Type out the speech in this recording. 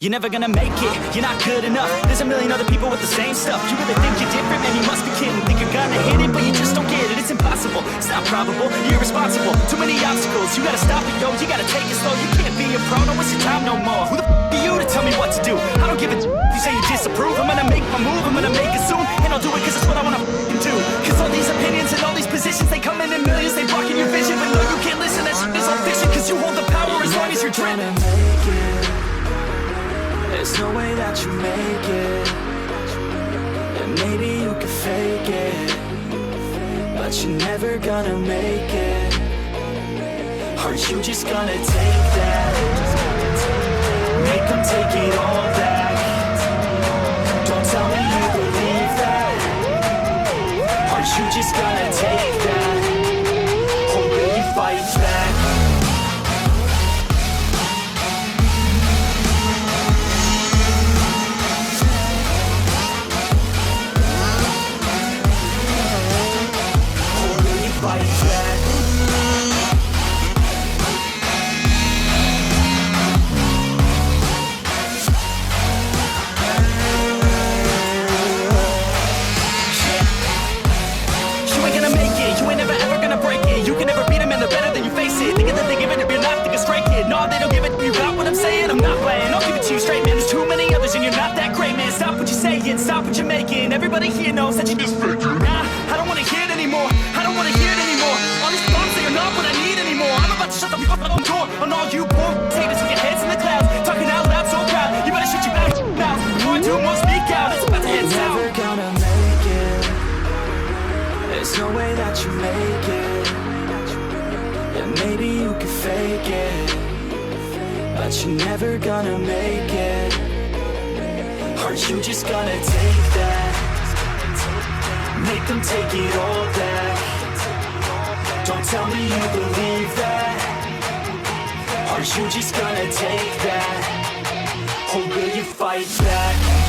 You're never gonna make it, you're not good enough. There's a million other people with the same stuff. You really think you're different? Man, you must be kidding. Think you're gonna hit it, but you just don't get it. It's impossible, it's not probable, you're irresponsible. Too many obstacles, you gotta stop it, yo. You gotta take it slow, you can't be a pro. Don't waste your time no more. Who the f*** are you to tell me what to do? I don't give a if you say you disapprove. I'm gonna make my move, I'm gonna make it soon. And I'll do it cause it's what I wanna f***ing do. Cause all these opinions and all these positions, they come in millions, they blocking your vision. But no, you can't listen, that shit is all fiction. Cause you hold the power as long as you're dreaming. There's no way that you make it. And maybe you can fake it, but you're never gonna make it. Aren't you just gonna take that? Make them take it all back. Don't tell me you believe that. Aren't you just gonna take that? Or will you fight back? Stop what you're making. Everybody here knows that you just fake it. Nah, I don't wanna hear it anymore. I don't wanna hear it anymore. All these thoughts, they are not what I need anymore. I'm about to shut the fuck up door on all you poor haters with your heads in the clouds, talking out loud so proud. You better shut your mouth before I do more speak out. It's about to head south. You're never gonna make it. There's no way that you make it. Yeah, maybe you can fake it, but you're never gonna make it. Aren't you just gonna take that? Make them take it all back. Don't tell me you believe that. Aren't you just gonna take that? Or will you fight back?